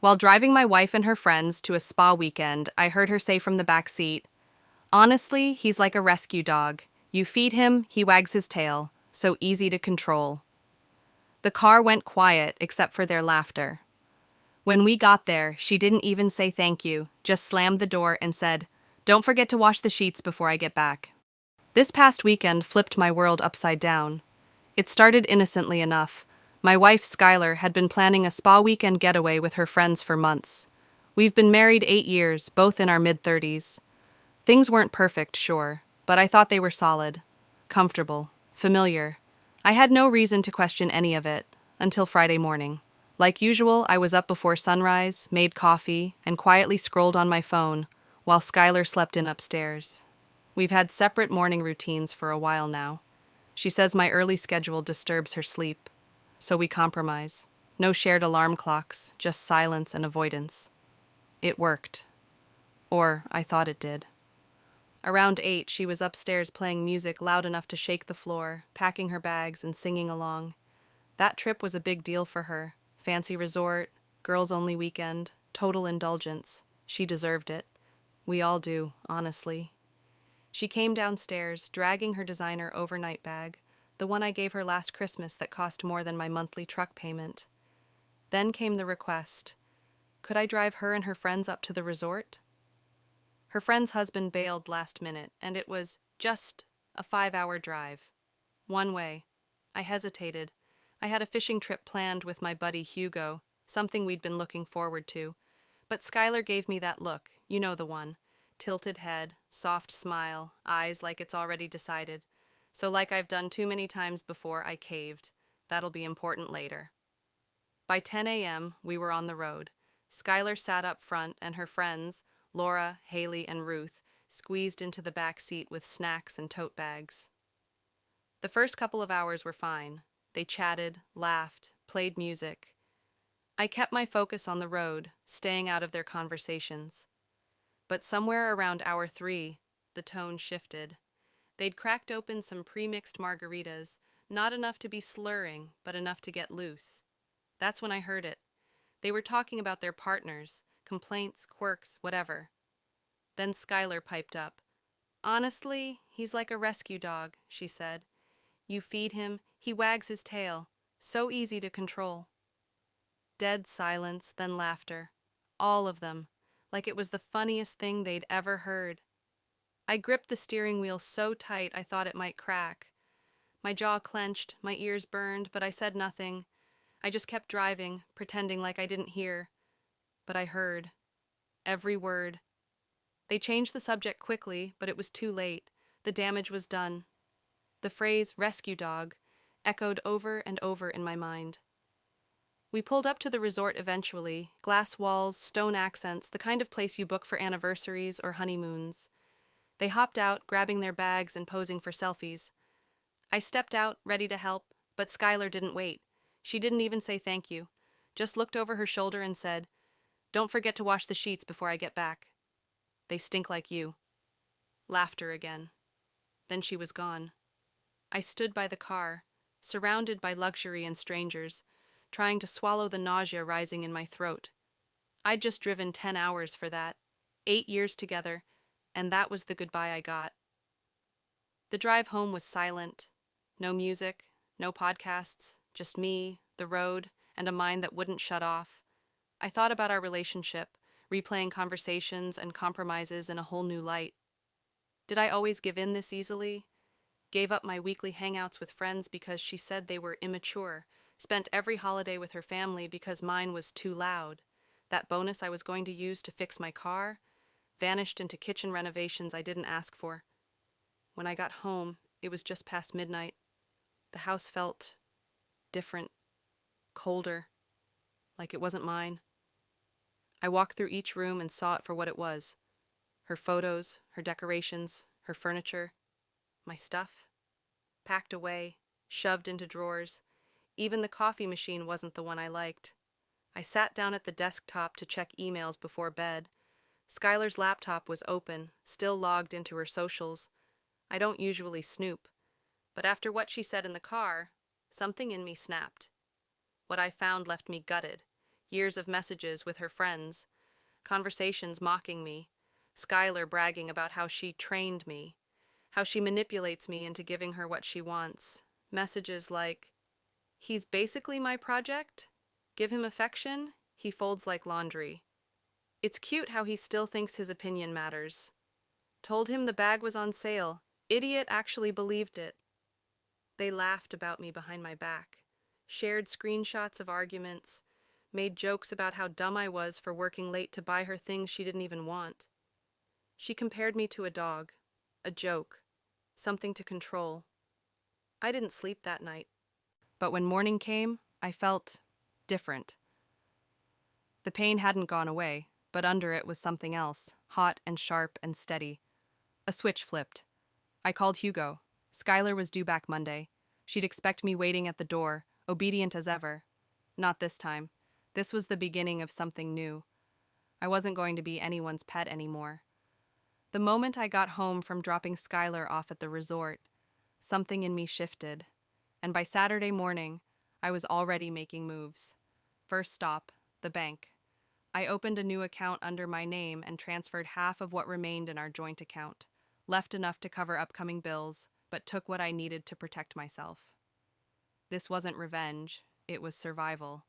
While driving my wife and her friends to a spa weekend, I heard her say from the back seat, "Honestly, he's like a rescue dog. You feed him, he wags his tail. So easy to control." The car went quiet except for their laughter. When we got there, she didn't even say thank you, just slammed the door and said, "Don't forget to wash the sheets before I get back." This past weekend flipped my world upside down. It started innocently enough. My wife, Skylar, had been planning a spa weekend getaway with her friends for months. We've been married 8 years, both in our mid-30s. Things weren't perfect, sure, but I thought they were solid, comfortable, familiar. I had no reason to question any of it, until Friday morning. Like usual, I was up before sunrise, made coffee, and quietly scrolled on my phone, while Skylar slept in upstairs. We've had separate morning routines for a while now. She says my early schedule disturbs her sleep, so we compromise. No shared alarm clocks, just silence and avoidance. It worked. Or I thought it did. Around 8, she was upstairs playing music loud enough to shake the floor, packing her bags and singing along. That trip was a big deal for her. Fancy resort, girls-only weekend, total indulgence. She deserved it. We all do, honestly. She came downstairs, dragging her designer overnight bag, the one I gave her last Christmas that cost more than my monthly truck payment. Then came the request. Could I drive her and her friends up to the resort? Her friend's husband bailed last minute, and it was just a 5-hour drive. One way. I hesitated. I had a fishing trip planned with my buddy Hugo, something we'd been looking forward to. But Skylar gave me that look, you know the one. Tilted head, soft smile, eyes like it's already decided. So like I've done too many times before, I caved. That'll be important later. By 10 a.m., we were on the road. Skylar sat up front, and her friends, Laura, Haley, and Ruth, squeezed into the back seat with snacks and tote bags. The first couple of hours were fine. They chatted, laughed, played music. I kept my focus on the road, staying out of their conversations. But somewhere around hour 3, the tone shifted. They'd cracked open some pre-mixed margaritas, not enough to be slurring, but enough to get loose. That's when I heard it. They were talking about their partners, complaints, quirks, whatever. Then Skylar piped up. "Honestly, he's like a rescue dog," she said. "You feed him, he wags his tail. So easy to control." Dead silence, then laughter. All of them, like it was the funniest thing they'd ever heard. I gripped the steering wheel so tight I thought it might crack. My jaw clenched, my ears burned, but I said nothing. I just kept driving, pretending like I didn't hear. But I heard. Every word. They changed the subject quickly, but it was too late. The damage was done. The phrase "rescue dog" echoed over and over in my mind. We pulled up to the resort eventually, glass walls, stone accents, the kind of place you book for anniversaries or honeymoons. They hopped out, grabbing their bags and posing for selfies. I stepped out, ready to help, but Skylar didn't wait. She didn't even say thank you, just looked over her shoulder and said, "Don't forget to wash the sheets before I get back. They stink like you." Laughter again. Then she was gone. I stood by the car, surrounded by luxury and strangers, trying to swallow the nausea rising in my throat. I'd just driven 10 hours for that, 8 years together, and that was the goodbye I got. The drive home was silent. No music, no podcasts, just me, the road, and a mind that wouldn't shut off. I thought about our relationship, replaying conversations and compromises in a whole new light. Did I always give in this easily? Gave up my weekly hangouts with friends because she said they were immature, spent every holiday with her family because mine was too loud. That bonus I was going to use to fix my car vanished into kitchen renovations I didn't ask for. When I got home, it was just past midnight. The house felt different, colder, like it wasn't mine. I walked through each room and saw it for what it was. Her photos, her decorations, her furniture, my stuff. Packed away, shoved into drawers. Even the coffee machine wasn't the one I liked. I sat down at the desktop to check emails before bed. Skylar's laptop was open, still logged into her socials. I don't usually snoop, but after what she said in the car, something in me snapped. What I found left me gutted. Years of messages with her friends, conversations mocking me, Skylar bragging about how she trained me, how she manipulates me into giving her what she wants. Messages like, "He's basically my project. Give him affection, he folds like laundry. It's cute how he still thinks his opinion matters. Told him the bag was on sale. Idiot actually believed it." They laughed about me behind my back, shared screenshots of arguments, made jokes about how dumb I was for working late to buy her things she didn't even want. She compared me to a dog, a joke, something to control. I didn't sleep that night. But when morning came, I felt different. The pain hadn't gone away, but under it was something else, hot and sharp and steady. A switch flipped. I called Hugo. Skylar was due back Monday. She'd expect me waiting at the door, obedient as ever. Not this time. This was the beginning of something new. I wasn't going to be anyone's pet anymore. The moment I got home from dropping Skylar off at the resort, something in me shifted, and by Saturday morning, I was already making moves. First stop, the bank. I opened a new account under my name and transferred half of what remained in our joint account, left enough to cover upcoming bills, but took what I needed to protect myself. This wasn't revenge, it was survival.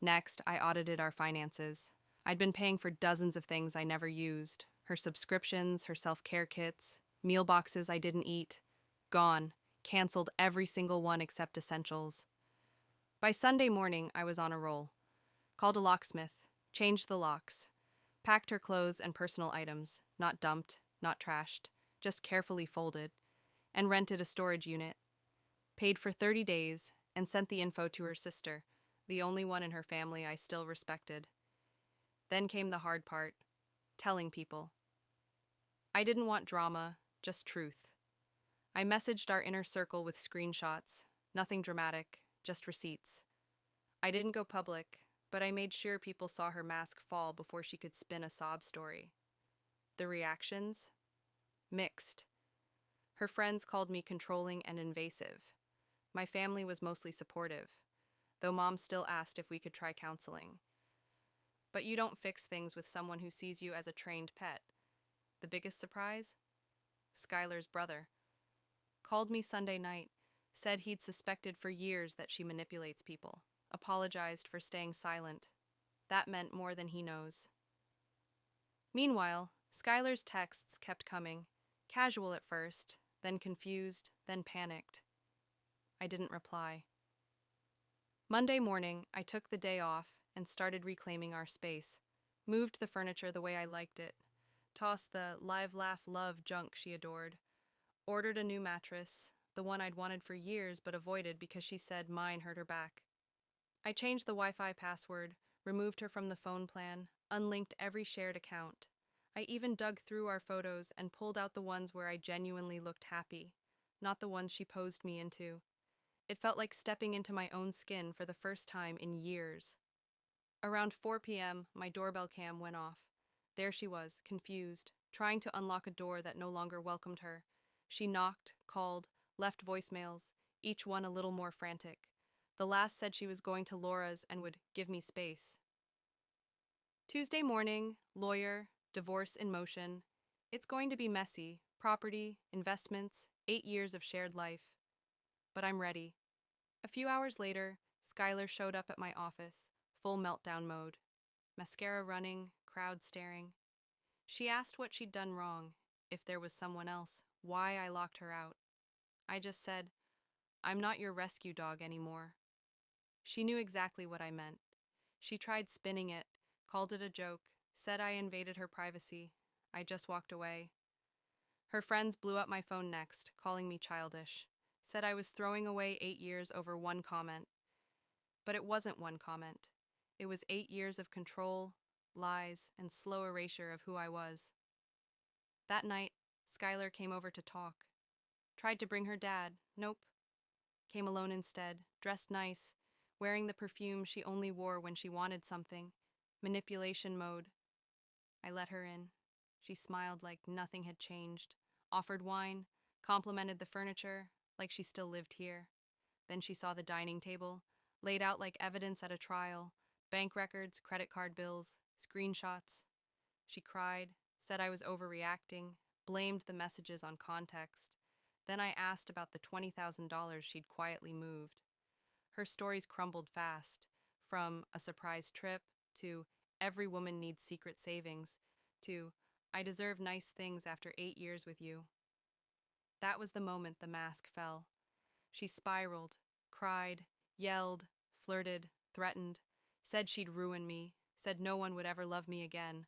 Next, I audited our finances. I'd been paying for dozens of things I never used, her subscriptions, her self-care kits, meal boxes I didn't eat. Gone, canceled every single one except essentials. By Sunday morning, I was on a roll. Called a locksmith, changed the locks, packed her clothes and personal items, not dumped, not trashed, just carefully folded, and rented a storage unit. Paid for 30 days and sent the info to her sister, the only one in her family I still respected. Then came the hard part, telling people. I didn't want drama, just truth. I messaged our inner circle with screenshots, nothing dramatic, just receipts. I didn't go public, but I made sure people saw her mask fall before she could spin a sob story. The reactions? Mixed. Her friends called me controlling and invasive. My family was mostly supportive, though Mom still asked if we could try counseling. But you don't fix things with someone who sees you as a trained pet. The biggest surprise? Skylar's brother. Called me Sunday night, said he'd suspected for years that she manipulates people, apologized for staying silent. That meant more than he knows. Meanwhile, Skylar's texts kept coming, casual at first, then confused, then panicked. I didn't reply. Monday morning, I took the day off and started reclaiming our space, moved the furniture the way I liked it, tossed the live, laugh, love junk she adored, ordered a new mattress, the one I'd wanted for years but avoided because she said mine hurt her back. I changed the Wi-Fi password, removed her from the phone plan, unlinked every shared account. I even dug through our photos and pulled out the ones where I genuinely looked happy, not the ones she posed me into. It felt like stepping into my own skin for the first time in years. Around 4 p.m., my doorbell cam went off. There she was, confused, trying to unlock a door that no longer welcomed her. She knocked, called, left voicemails, each one a little more frantic. The last said she was going to Laura's and would give me space. Tuesday morning, lawyer, divorce in motion. It's going to be messy, property, investments, 8 years of shared life. But I'm ready. A few hours later, Skylar showed up at my office, full meltdown mode. Mascara running, crowd staring. She asked what she'd done wrong, if there was someone else, why I locked her out. I just said, "I'm not your rescue dog anymore." She knew exactly what I meant. She tried spinning it, called it a joke, said I invaded her privacy. I just walked away. Her friends blew up my phone next, calling me childish. Said I was throwing away 8 years over one comment. But it wasn't one comment. It was 8 years of control, lies, and slow erasure of who I was. That night, Skylar came over to talk. Tried to bring her dad. Nope. Came alone instead, dressed nice, wearing the perfume she only wore when she wanted something. Manipulation mode. I let her in. She smiled like nothing had changed, offered wine, complimented the furniture, like she still lived here. Then she saw the dining table, laid out like evidence at a trial, Bank records, credit card bills, screenshots. She cried, said I was overreacting, blamed the messages on context. Then I asked about the $20,000 she'd quietly moved. Her stories crumbled fast, from a surprise trip to every woman needs secret savings to I deserve nice things after 8 years with you. That was the moment the mask fell. She spiraled, cried, yelled, flirted, threatened, said she'd ruin me, said no one would ever love me again.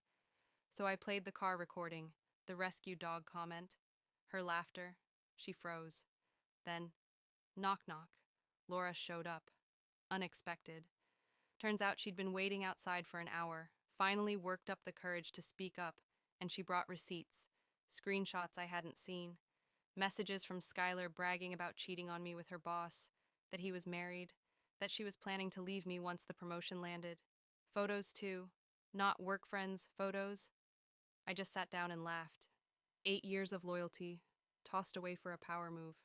So I played the car recording, the rescue dog comment, her laughter. She froze. Then, knock knock. Laura showed up. Unexpected. Turns out she'd been waiting outside for an hour, finally worked up the courage to speak up, and she brought receipts, screenshots I hadn't seen, messages from Skylar bragging about cheating on me with her boss, that he was married, that she was planning to leave me once the promotion landed. Photos, too. Not work friends' photos. I just sat down and laughed. 8 years of loyalty, tossed away for a power move.